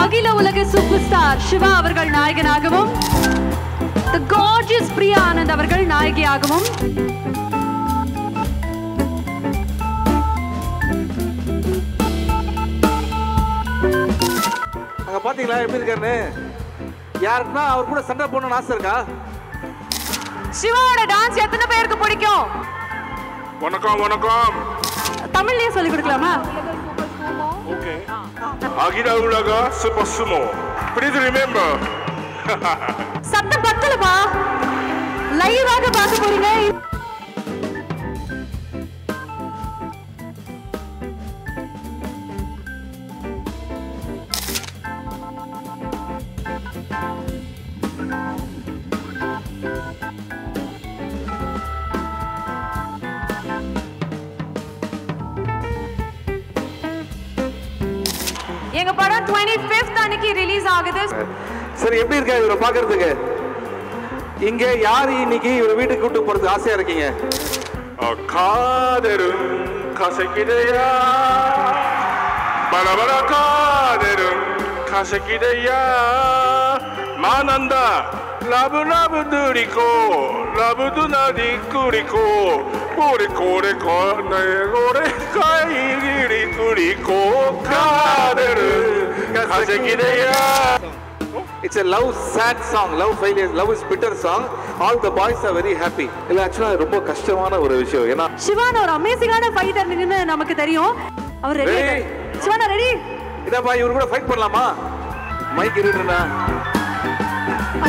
அகில உலக super star Siva அவர்கள் நாயகனாகவும் the gorgeous பிரியா ஆனந்த் அவர்கள் நாயகியாகவும் அங்க பாத்தீங்களா எப்படி இருக்காருன்னு? யாருக்குன்னா அவர் கூட சண்டை போடணும்னு ஆசை இருக்கா? சிவாவோட டான்ஸ் எத்தனை பேருக்கு பிடிக்கும்? வணக்கம் வணக்கம். தமிழ்லயே சொல்லி கொடுக்கலாமா? ஓகே. அகில உலக சூப்பர் சுமோ. Please remember. சத்தம் பத்தலப்பா. லைவாக பார்க்க போறீங்க. எங்க படம் 25th அன்னைக்கு ரிலீஸ் ஆகுது. சரி, எப்படி இருக்கா இவரை பாக்குறதுக்கு? இங்க யாரு இன்னைக்கு இவரை வீட்டுக்கு கூட்டு போறதுக்கு ஆசையா இருக்கீங்க? காதரும் கசக்கிதையா பலபல காதரும் கசக்கிதையா மானந்தா லபு லபு துரிக்கோ லபு துனதி குரிக்கோ கோரி கோரி கோரை கோரை காய்கிரி குரிக்கோ காதரும் கசக்கிதையா. It's a love sad song, love failure, love is bitter song. All the boys are very happy. இல்ல ஆக்சுவலா ரொம்ப கஷ்டமான ஒரு விஷயம். ஏன்னா சிவான் ஒரு அமேசிங்கான ஃபைட்டர்னு நமக்கு தெரியும். அவர் ரெடி. சிவானா ரெடி? இதப்பா இவரு கூட ஃபைட் பண்ணலாமா? மைக் இருடா.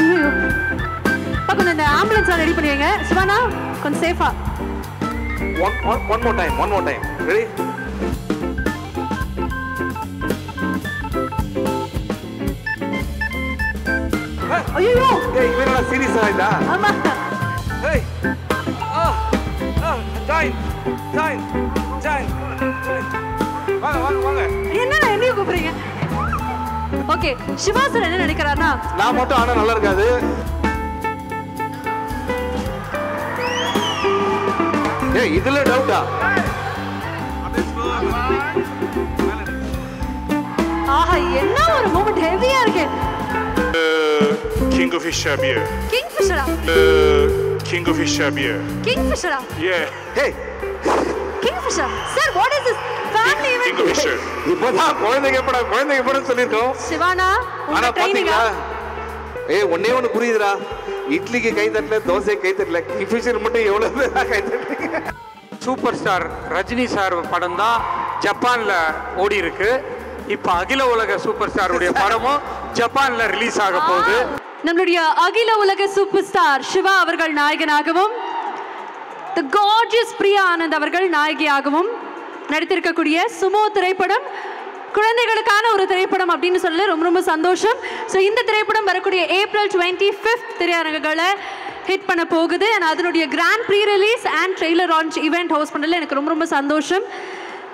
ஐயோ. கொஞ்சம் இந்த ஆம்புலன்ஸ் ரெடி பண்ணுவீங்க. சிவானா கொஞ்சம் சேஃபா. One more time. Ready? ஐயோ. ஏய் இவரா சீரியஸா இதா? ஆமா. ஏய். Join. வாங்க. என்னடா என்னைய கூப்பிடுறீங்க? ஓகே, சிவா சார் என்ன நினைக்கிறாருன்னா நான் மட்டும் ஆனா நல்லா இருக்காது. ஏய் இதுல டவுட்டா? ஆஹா என்ன ஒரு மொமெண்ட் ஹெவியா இருக்கு. Kingfisher beer. Kingfisher. Kingfisher beer. Kingfisher. Yeah. Hey. Kingfisher. Sir, what is this? Family event. Kingfisher. இப்போதான் குழந்தைங்க படம் சொல்லிருக்கோம். சிவானா ஆனா பாத்தீங்களா? ஏய் ஒண்ணே புரியுதுடா. இட்லிக்கு கை தட்டல, தோசை கை தட்டல. கிங்ஃபிஷர் மட்டும் எவ்வளவு பேரா கை தட்டறீங்க? சூப்பர் ஸ்டார் ரஜினி சார் படம் தான் ஜப்பான்ல ஓடி இருக்கு. இப்ப அகில உலக சூப்பர் ஸ்டாருடைய படமும் ஜப்பான்ல ரிலீஸ் ஆக போகுது. நம்மளுடைய அகில உலக சூப்பர் ஸ்டார் சிவா அவர்கள் நாயகனாகவும் the gorgeous பிரியா ஆனந்த் அவர்கள் நாயகியாகவும் நடித்திருக்கக்கூடிய சுமோ திரைப்படம் குழந்தைகளுக்கான ஒரு திரைப்படம் அப்படின்னு சொல்லி ரொம்ப சந்தோஷம். ஸோ இந்த திரைப்படம் வரக்கூடிய ஏப்ரல் 25 திரையரங்குகளை ஹிட் பண்ண போகுது. அதனுடைய grand pre release and trailer launch event host பண்ணல எனக்கு ரொம்ப சந்தோஷம்.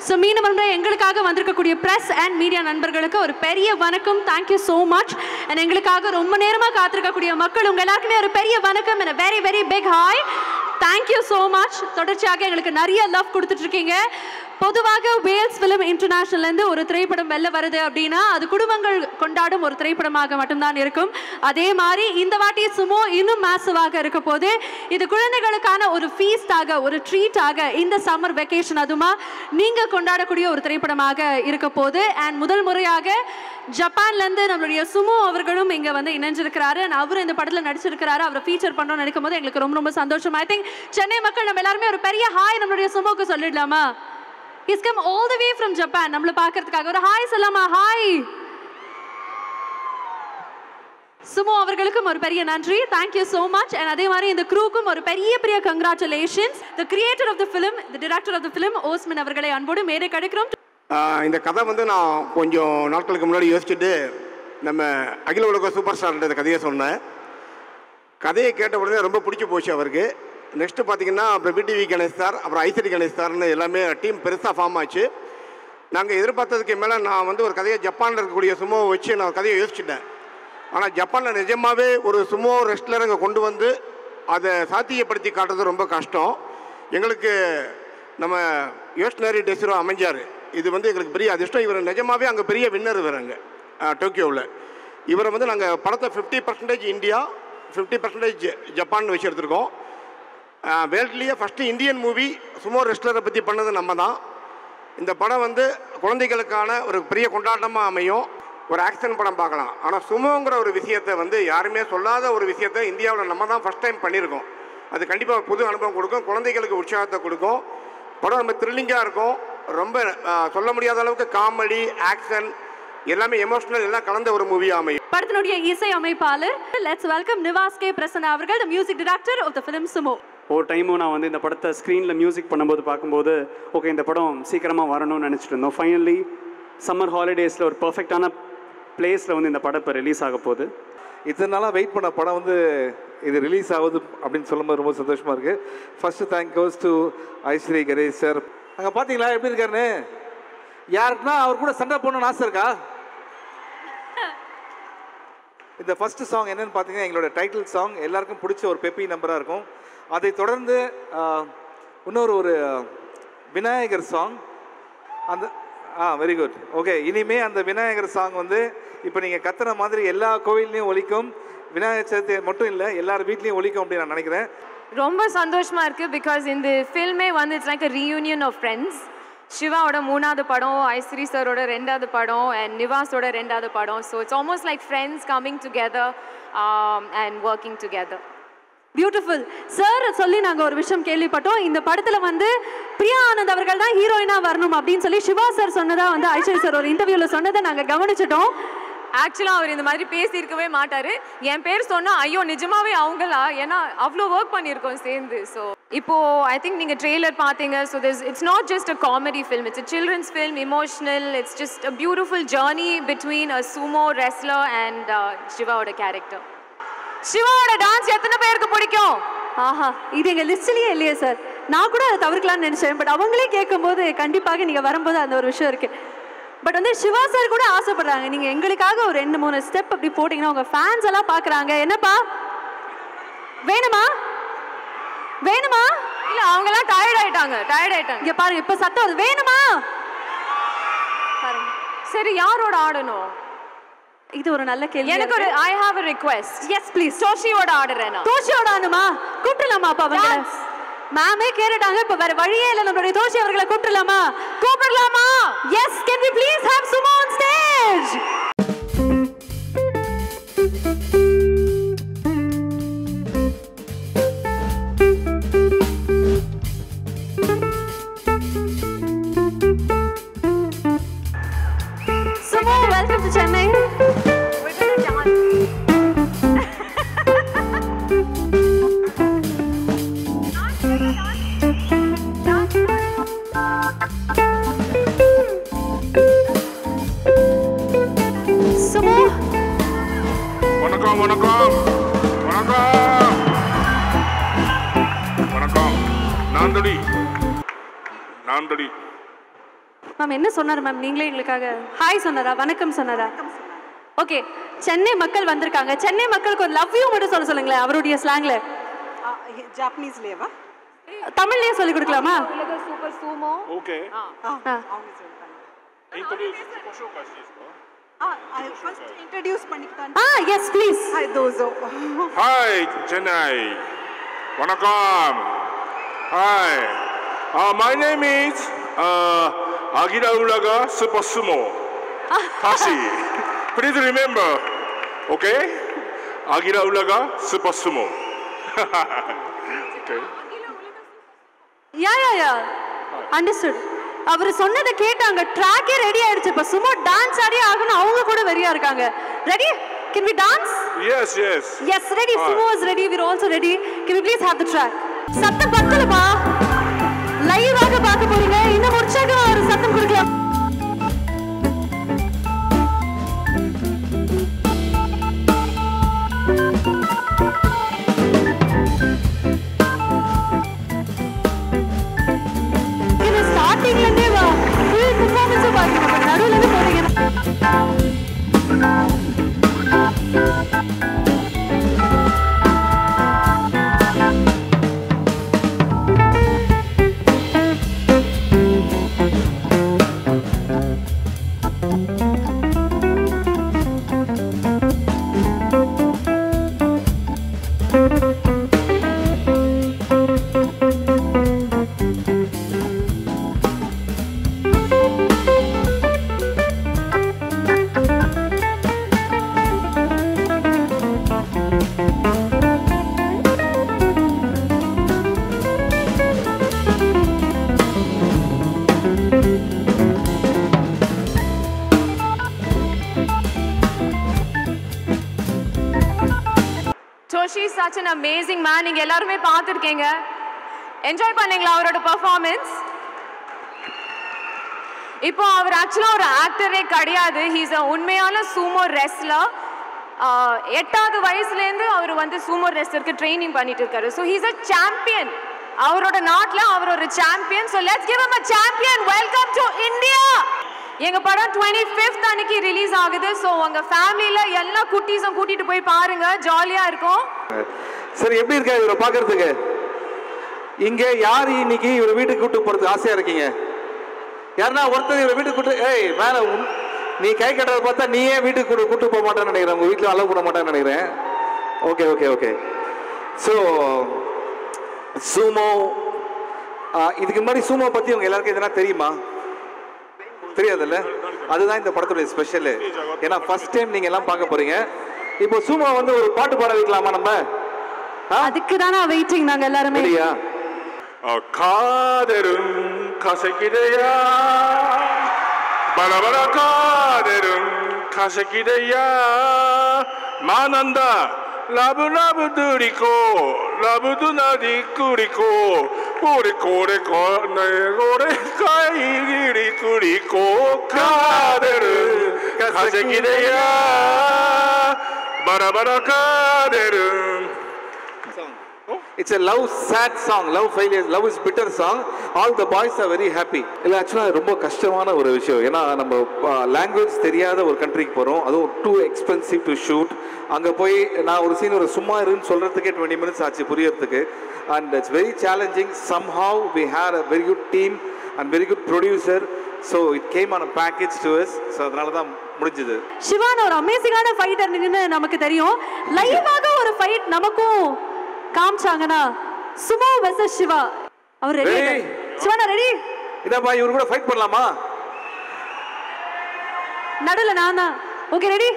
ஸோ மீண்டும் எங்களுக்காக வந்திருக்கக்கூடிய ப்ரெஸ் அண்ட் மீடியா நண்பர்களுக்கு ஒரு பெரிய வணக்கம். Thank you so much. அண்ட் எங்களுக்காக ரொம்ப நேரமாக காத்திருக்கக்கூடிய மக்கள் உங்கள் எல்லாருக்குமே ஒரு பெரிய வணக்கம் and a very very big hi. Thank you so much. தொடர்ச்சியாக எங்களுக்கு நிறைய லவ் கொடுத்துட்டு இருக்கீங்க. பொதுவாக வேல்ஸ் ஃபிலிம் இன்டர்நேஷனல்லேருந்து ஒரு திரைப்படம் வெளில வருது அப்படின்னா அது குடும்பங்கள் கொண்டாடும் ஒரு திரைப்படமாக மட்டும்தான் இருக்கும். அதே மாதிரி இந்த வாட்டி சுமோ இன்னும் மேசிவாக இருக்க போது இது குழந்தைகளுக்கான ஒரு ஃபீஸ்டாக ஒரு ட்ரீட்டாக இந்த சம்மர் வெக்கேஷன் அதுமா நீங்கள் கொண்டாடக்கூடிய ஒரு திரைப்படமாக இருக்க போது. அண்ட் முதல் முறையாக ஜப்பான்லேருந்து நம்மளுடைய சுமோ அவர்களும் இங்கே இணைஞ்சிருக்கிறாரு. அவரும் இந்த படத்தில் நடிச்சிருக்கிறாரு. அவரை ஃபீச்சர் பண்ணுறோம்னு நினைக்கும் போது எங்களுக்கு ரொம்ப சந்தோஷம். ஐ திங்க் சென்னை மக்கள் நம்ம எல்லாருமே ஒரு பெரிய ஹாய் நம்மளுடைய சுமோக்கு சொல்லிடலாமா? He's come all the way from Japan. நம்மள பார்க்கிறதுக்காக ஒரு ஹாய் சொல்லாமா? ஹாய். சுமோ அவர்களுக்கும் ஒரு பெரிய நன்றி. Thank you so much. And அதே மாதிரி இந்த க்ரூக்கும் ஒரு பெரிய congratulations. The creator of the film, the director of the film, ஓஸ்மன் அவர்களை அன்போடு மேடை கிடைக்கிறோம். இந்த கதை வந்து நான் கொஞ்சம் நாட்களுக்கு முன்னாடி யோசிச்சுட்டு நம்ம அகில உலக சூப்பர் ஸ்டார்ன்ற கதையை சொன்னேன். கதையை கேட்ட உடனே ரொம்ப பிடிச்சி போச்சு அவருக்கு. நெக்ஸ்ட்டு பார்த்தீங்கன்னா அப்புறம் பிடிவி கணேஷ் சார், அப்புறம் ஐசரி கணேஷ் சார்னு எல்லாமே டீம் பெருசாக ஃபார்ம் ஆச்சு. நாங்கள் எதிர்பார்த்ததுக்கு மேலே நான் வந்து ஒரு கதையை ஜப்பானில் இருக்கக்கூடிய சுமோவை வச்சு நான் கதையை யோசிச்சுட்டேன். ஆனால் ஜப்பானில் நிஜமாகவே ஒரு சுமோ ரெஸ்லர் அங்கே கொண்டு வந்து அதை சாத்தியப்படுத்தி காட்டுறது ரொம்ப கஷ்டம். எங்களுக்கு நம்ம யோஷ்னரி டெசிரோ அமைஞ்சார். இது வந்து எங்களுக்கு பெரிய அதிர்ஷ்டம். இவர் நிஜமாகவே அங்கே பெரிய வின்னர் இவருங்க டோக்கியோவில். இவரை வந்து நாங்கள் படத்தை 50% இந்தியா 50% ஜப்பான் வச்சு எடுத்திருக்கோம். வேர்ல்ட்லேயே ஃபஸ்ட்டு இந்தியன் மூவி சுமோ ரெஸ்லரை பற்றி பண்ணது நம்ம தான். இந்த படம் வந்து குழந்தைகளுக்கான ஒரு பெரிய கொண்டாட்டமாக அமையும். ஒரு ஆக்ஷன் படம் பார்க்கலாம். ஆனால் சுமோங்கிற ஒரு விஷயத்தை வந்து யாருமே சொல்லாத ஒரு விஷயத்தை இந்தியாவில் நம்ம தான் ஃபஸ்ட் டைம் பண்ணியிருக்கோம். அது கண்டிப்பாக புது அனுபவம் கொடுக்கும், குழந்தைகளுக்கு உற்சாகத்தை கொடுக்கும். படம் ரொம்ப த்ரில்லிங்காக இருக்கும். ரொம்ப சொல்ல முடியாத அளவுக்கு காமெடி, ஆக்ஷன் எல்லாமே எமோஷனல் எல்லாம் கலந்த ஒரு மூவியாக அமையும். படத்தினுடைய இசை அமைப்பாளர் லெட்ஸ் வெல்கம் நிவாஸ் கே பிரசன்னா அவர்கள், the music director of the film Sumo. ஒரு டைமும் நான் வந்து இந்த படத்தை ஸ்க்ரீனில் மியூசிக் பண்ணும்போது பார்க்கும்போது ஓகே இந்த படம் சீக்கிரமாக வரணும்னு நினச்சிட்டு இருந்தோம். ஃபைனலி சம்மர் ஹாலிடேஸில் ஒரு பர்ஃபெக்டான பிளேஸில் வந்து இந்த படம் இப்போ ரிலீஸ் ஆக போகுது. இத்தனை நாளாக வெயிட் பண்ண படம் வந்து இது ரிலீஸ் ஆகுது அப்படின்னு சொல்லும்போது ரொம்ப சந்தோஷமாக இருக்குது. First thank goes to Ishari Ganesh sir. அங்கே பார்த்தீங்களா எப்படி இருக்காருன்னு? யாருக்குன்னா அவர் கூட சண்டை போடணும்னு ஆசை இருக்கா? இந்த ஃபஸ்ட்டு சாங் என்னென்னு பார்த்தீங்கன்னா எங்களோட டைட்டில் சாங் எல்லாருக்கும் பிடிச்ச ஒரு பெப்பி நம்பராக இருக்கும். அதை தொடர்ந்து இன்னொரு விநாயகர் சாங். அந்த வெரி குட். ஓகே, இனிமே அந்த விநாயகர் சாங் வந்து இப்போ நீங்கள் கத்துற மாதிரி எல்லா கோவில்லையும் ஒலிக்கும். விநாயகர் சதுர்த்தி மட்டும் இல்லை, எல்லார் வீட்லேயும் ஒலிக்கும் அப்படின்னு நான் நினைக்கிறேன். ரொம்ப சந்தோஷமாக இருக்குது. பிகாஸ் இந்த ஃபில்மே வந்து it's like a reunion of friends. சிவாவோட 3வது படம், ஐஸ்வரி சாரோட 2வது படம், அண்ட் நிவாஸோட 2வது படம். So it's almost like friends coming together and working together. Beautiful sir சொல்லி நாங்கள் ஒரு விஷயம் கேள்விப்பட்டோம். இந்த படத்தில் வந்து பிரியா ஆனந்த் அவர்கள் தான் ஹீரோயினாக வரணும் அப்படின்னு சொல்லி சிவா சார் சொன்னதா வந்து ஐஸ்வரி சார் ஒரு இன்டர்வியூவில் சொன்னதை நாங்கள் கவனிச்சிட்டோம். ஆக்சுவலாக அவர் இந்த மாதிரி பேசியிருக்கவே மாட்டார். என் பேர் சொன்னால் ஐயோ நிஜமாவே அவங்களா, ஏன்னா அவ்வளோ ஒர்க் பண்ணியிருக்கோம் சேர்ந்து. ஸோ இப்போது ஐ திங்க் நீங்கள் ட்ரெய்லர் பார்த்தீங்க. So it's not just a comedy film, it's a children's film, emotional. It's just a beautiful journey between a sumo wrestler and சிவாவோட கேரக்டர். சிவாவோட டான்ஸ் எத்தனை பேருக்கு பிடிக்கும்? ஆஹா, இது எங்கள் லிஸ்ட்லேயே இல்லையே சார். நான் கூட அதை தவிர்க்கலாம்னு நினச்சேன். பட் அவங்களே கேட்கும்போது கண்டிப்பாக நீங்கள் வரும்போது அந்த ஒரு விஷயம் இருக்குது. பட் வந்து சிவா சார் கூட ஆசைப்படுறாங்க நீங்கள் எங்களுக்காக ஒரு 2-3 ஸ்டெப் அப்படி போட்டிங்கன்னா உங்கள் ஃபேன்ஸ் எல்லாம் பார்க்குறாங்க. என்னப்பா வேணுமா வேணுமா? இல்லை அவங்கெல்லாம் டயர்ட் ஆயிட்டாங்க. இங்கே பாருங்க, இப்போ சத்தம் அது வேணுமா பாருங்க. சரி, யாரோட ஆடணும்? இது ஒரு நல்ல கேள்வி. எனக்கு ஒரு I have a request. Yes please. தோஷியோட ஆடுறேன். தோஷியோட ஆடுமா? கூப்பிடலாமா? அப்ப அவங்க மேமே கேட்டுட்டாங்க. இப்ப வேற வழியே இல்லை, நம்மளுடைய தோஷி அவர்களை கூப்பிடலாமா? Yes, can we please have Sumo on stage? Sumo, welcome to Chennai. வணக்கம். நான்தடி மேம் என்ன சொன்னார் மேம்? நீங்களே எங்களுக்காக ஹாய் சொன்னாரா, வணக்கம் சொன்னாரா? ஓகே, சென்னை மக்கள் வந்திருக்காங்க. சென்னை மக்களுக்கு ஒரு லவ் யூ மட்டும் சொல்லுங்களேன் அவருடைய ஸ்லாங்ல. ஜாப்பனீஸ்லயேவா? தமிழ்லயே சொல்லி கொடுக்கலாமா? Super sumo. ஓகே. இன்ட்ரோ듀ce பண்ணிட்டான். Yes please. ஹாய் தோசோ. ஹாய் சென்னை. வணக்கம். Hi. My name is Agira Ulaga Super Sumo. Tashi. Please remember. Okay? Agira Ulaga Super Sumo. Okay. Yeah understood. அவர் சொன்னதை கேட்டாங்க. ட்ராக்கே ரெடி ஆயிடுச்சு. இப்போ சும்மா டான்ஸ் ஆடியே ஆகணும். அவங்க கூட வெறியா இருக்காங்க. Ready Can we dance? Yes, yes. Yes, ready. Sumo is ready. We're also ready. Can we please have the track? சத்தம் பத்தலப்பா. லைவாக பார்க்க போறீங்க. இன்னும் உற்சாகமா ஒரு சத்தம் கொடுக்கலாம். இது ஸ்டார்டிங்ல இருந்தே வா. ஃபுல் பெர்ஃபார்மன்ஸ் பாருங்க. நடுவுல இருந்து போறீங்க. Toshi is such an amazing man. நீங்க எல்லாரும் பார்த்திருக்கீங்க. என்ஜாய் பண்ணீங்களா அவரோட பெர்ஃபார்மன்ஸ்? இப்போ அவர் ஆக்சுவலா ஒரு ஆக்டரே கிடையாது. ஹி இஸ் a உண்மையான சூமோ ரெஸ்லர். 8வது வயசுல இருந்து அவர் வந்து சூமோ ரெஸ்லருக்கு ட்ரெய்னிங் பண்ணிட்டு இருக்காரு. So he is a champion. அவரோட நாட்டுல அவர் ஒரு champion. So let's give him a champion. Welcome to India. எங்க படம் 25th அன்னைக்கு ரிலீஸ் ஆகுது. சோ உங்க ஃபேமிலில எல்லா குட்டீஸும் கூட்டிட்டு போய் பாருங்க. ஜாலியா இருக்கும். சரி, எப்படி இருக்கா இவரை பார்க்கறதுக்கு? இங்க யார் இன்னைக்கு இவரை வீட்டுக்கு கூட்டு போறதுக்கு ஆசையா இருக்கீங்க? யாருன்னா ஒருத்தர் இவரை வீட்டுக்கு கூட்டு மேல நீ கை கட்டுறத பார்த்தா நீயே வீட்டுக்கு கூட்டு போக மாட்டேன்னு நினைக்கிறேன். உங்க வீட்டில் அலோவ் பண்ண மாட்டேன்னு நினைக்கிறேன். Okay okay okay. ஸோ சூமோ, இதுக்கு முன்னாடி சூமோ பத்தி உங்க எல்லாருக்கும் எதனா தெரியுமா? தெரியாதுல்ல? அதுதான் இந்த படத்துடைய ஸ்பெஷல். ஏன்னா ஃபர்ஸ்ட் டைம் நீங்க எல்லாம் பார்க்க போறீங்க. இப்போ சூமோ வந்து ஒரு பாட்டு பாட வைக்கலாமா நம்ம? அதுக்கு தானா வெயிட்டிங் நாங்க எல்லாரும். சரியா? காதரும் கசக்கிடையா பலபல காதரும் கசக்கிடையா மானந்தா லபு லபு துரிக்கோ லபு துனதி குரிக்கோ கோரே கோரே கோரே காயிரி குரிக்கோ காதரும் கசக்கிடையா பலபல காதரும். It's a love sad song, love failure, love is bitter song. All the boys are very happy. இல்ல ஆக்சுவலா ரொம்ப கஷ்டமான ஒரு விஷயம். ஏன்னா நம்ம லாங்குவேஜ் தெரியாத ஒரு கண்ட்ரிக்கு போறோம். அதுவும் too expensive to shoot. அங்க போய் நான் ஒரு சீன் ஒரு சும்மா இருன்னு சொல்றதுக்கே 20 minutes ஆச்சு புரியறதுக்கு. And it's very challenging. Somehow we had a very good team and very good producer. So it came on a package to us. So அதனால தான் முடிஞ்சது. சிவான் ஒரு அமேசிங்கான ஃபைட்டர்னு நமக்கு தெரியும். லைவாக ஒரு ஃபைட் நமக்கும் காமிச்சாங்கனா சுமோ வெர்சஸ் சிவா. அவர் ரெடி? சிவானா ரெடி? இதப்பா இவரு கூட ஃபைட் பண்ணலாமா? நடுல நானா. Okay ready?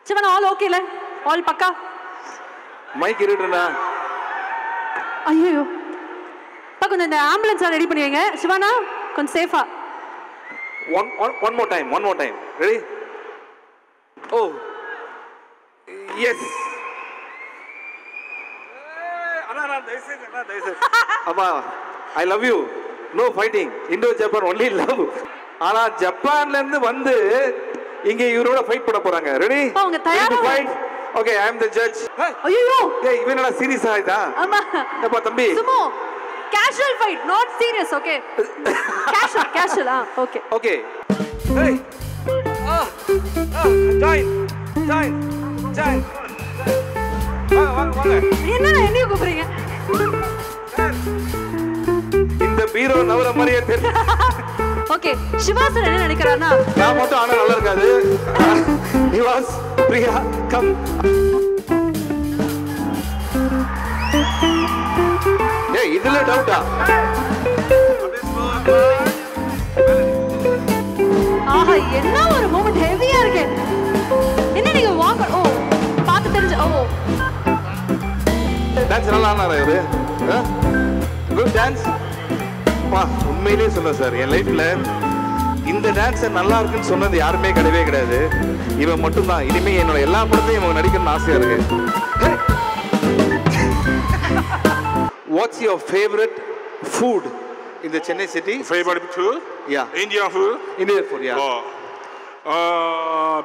சிவானா ஆல் ஓகேல? ஆல் பக்கா? மைக் இருடனா. ஐயோ. கொஞ்சம் இந்த ஆம்புலன்ஸ் ரெடி பண்ணி வைங்க. சிவானா கொஞ்சம் சேஃபா. One more time. Ready? Oh. Yes. Amma, I love you. No fighting. Indo-Japan only love. ஆனா ஜப்பான்ல இருந்து வந்து இங்க இவரோட ஃபைட் பண்ண போறாங்க. ரெடி? அவங்க தயாரா fight. Okay, I am the judge. ஐயோ. ஏய் இவன் என்ன சீரியஸா இதா? ஆமா. அப்பா தம்பி. Sumo casual fight, not serious, okay? Casual, okay. Okay. Hey. Join. வாங்க. என்ன கூப்பிடுறீங்க? இந்த பீரோ நவர மாதிரியே தெரியுது. ஓகே, சிவா சார் என்ன நினைக்கிறாருன்னா நான் மட்டும் ஆனா நல்லா இருக்காது. நிவாஸ், பிரியா, கம். ஏய் இதுல டவுட்டா? ஆஹா, என்ன ஒரு மொமெண்ட் ஹெவியா இருக்கு. என்ன நீங்க வாங்க. ஓ பாத்து தெரிஞ்சு. ஓ டான்ஸ் நல்லா ஆனாரா இவரு? Good dance. பா உண்மையிலேயே சொல்ல சார், என் லைஃப்ல இந்த டான்ஸ் நல்லா இருக்குன்னு சொன்னது யாருமே கிடையவே கிடையாது. இவன் மட்டும்தான். இனிமே என்னோட எல்லா படத்தையும் இவன் நடிக்கணும்னு ஆசையா இருக்கு. What's your favorite food in the Chennai city? Favorite food? Yeah. Indian food? Indian food, yeah.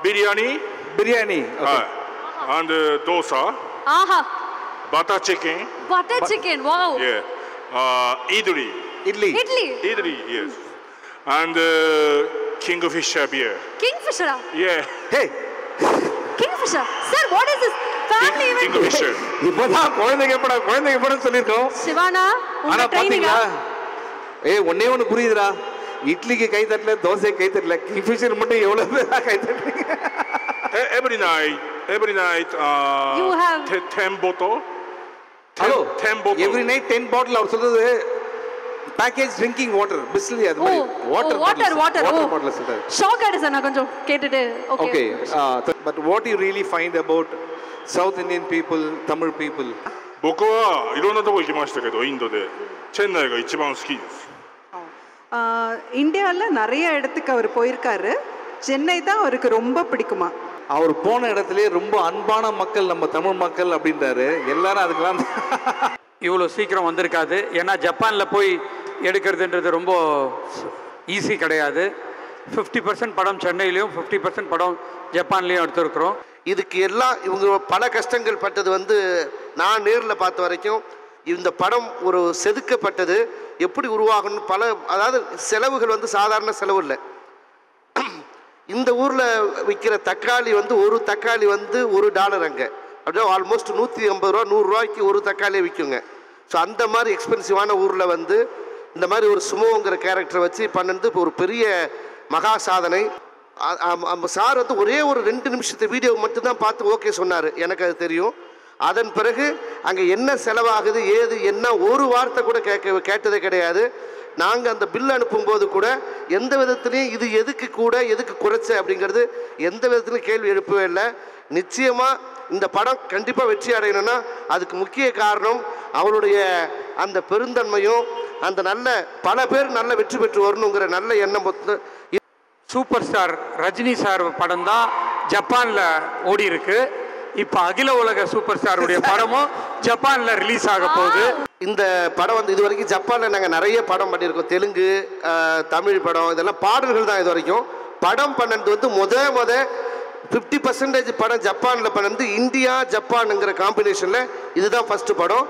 Biryani. Biryani. Okay. And dosa. ஆஹா, Butter chicken. Butter chicken. Wow. Yeah. Idli. Idli. Idli, yes. And Kingfisher beer. கிங்ஃபிஷரா? Yeah. Hey. Kingfisher. Sir, what is this? Family event. Kingfisher. இப்பதான் குழந்தைங்க எப்படா சொல்லிருக்கோம். சிவானா, ஆனா உங்க ட்ரைனிங்கா? பாத்தீங்களா? ஒண்ணே ஒண்ணு புரியுதுடா. இட்லிக்கு கை தட்டல, தோசைக்கு கை தட்டல, கிங்ஃபிஷர் மட்டும் எவ்வளவு பேரா கை தட்டுறீங்க? Every night, You have 10 bottle. Hello. 10 bottle. Every night 10 bottle. அவர் சொல்றது package drinking water, பிஸ்லரி அது மாதிரி. water. Water bottle சொல்றாரு. ஷாக் ஆயிடு சார், நான் கொஞ்சம் கேட்டுட்டு. Okay. But what do you really find about South Indian people, Tamil people? 僕はいろんなとこ行きましたけど、インドでチェンナイが一番好きです。இந்தியாவில் நிறைய இடத்துக்கு அவர் போயிருக்காரு. சென்னை தான் அவருக்கு ரொம்ப பிடிக்குமா? அவர் போன இடத்துல ரொம்ப அன்பான மக்கள் நம்ம தமிழ் மக்கள் அப்படின்றாரு. எல்லாரும் அதுக்கெல்லாம் இவ்வளோ சீக்கிரம் வந்திருக்காது. ஏன்னா ஜப்பானில் போய் எடுக்கிறதுன்றது ரொம்ப ஈஸி கிடையாது. 50% படம் சென்னையிலையும் 50% படம் ஜப்பான்லேயும் எடுத்துருக்குறோம். இதுக்கு எல்லாம் இவங்க பல கஷ்டங்கள் பட்டது வந்து நான் நேரில் பார்த்த வரைக்கும் இந்த படம் ஒரு செதுக்கப்பட்டது எப்படி உருவாகணும் பல, அதாவது செலவுகள் வந்து சாதாரண செலவு இல்லை. இந்த ஊரில் விற்கிற தக்காளி வந்து ஒரு தக்காளி வந்து $1 அங்கே அப்படியே ஆல்மோஸ்ட் 150 ரூபா 100 ரூபாய்க்கு ஒரு தக்காளியை விற்குங்க. ஸோ அந்த மாதிரி எக்ஸ்பென்சிவான ஊரில் வந்து இந்த மாதிரி ஒரு சுமோங்கிற கேரக்டரை வச்சு பண்ணது இப்போ ஒரு பெரிய மகா சாதனை. சார் வந்து ஒரே ஒரு 2 நிமிஷத்து வீடியோ மட்டும்தான் பார்த்து ஓகே சொன்னார், எனக்கு அது தெரியும். அதன் பிறகு அங்கே என்ன செலவாகுது ஏது என்ன ஒரு வார்த்தை கூட கேட்டதே கிடையாது. நாங்கள் அந்த பில் அனுப்பும்போது கூட எந்த விதத்துலையும் இது எதுக்கு கூட எதுக்கு குறைச்ச அப்படிங்கிறது எந்த விதத்துலையும் கேள்வி எழுப்பவே இல்லை. நிச்சயமாக இந்த படம் கண்டிப்பாக வெற்றி அடையணும்னா அதுக்கு முக்கிய காரணம் அவருடைய அந்த பெருந்தன்மையும் அந்த நல்ல பல பேர் நல்ல வெற்றி பெற்று வரணுங்கிற நல்ல எண்ணம். சூப்பர் ஸ்டார் ரஜினி சார் படம் தான் ஜப்பானில் ஓடி இருக்கு. இப்போ அகில உலக சூப்பர் ஸ்டாருடைய படமும் ஜப்பானில் ரிலீஸ் ஆக போகுது. இந்த படம் வந்து இது வரைக்கும் ஜப்பானில் நாங்கள் நிறைய படம் பண்ணியிருக்கோம். தெலுங்கு, தமிழ் படம், இதெல்லாம் பாடல்கள் தான். இது வரைக்கும் படம் பண்ணது வந்து முத 50% படம் ஜப்பானில் பண்ணது. இந்தியா ஜப்பானுங்கிற காம்பினேஷனில் இதுதான் ஃபஸ்ட்டு படம்.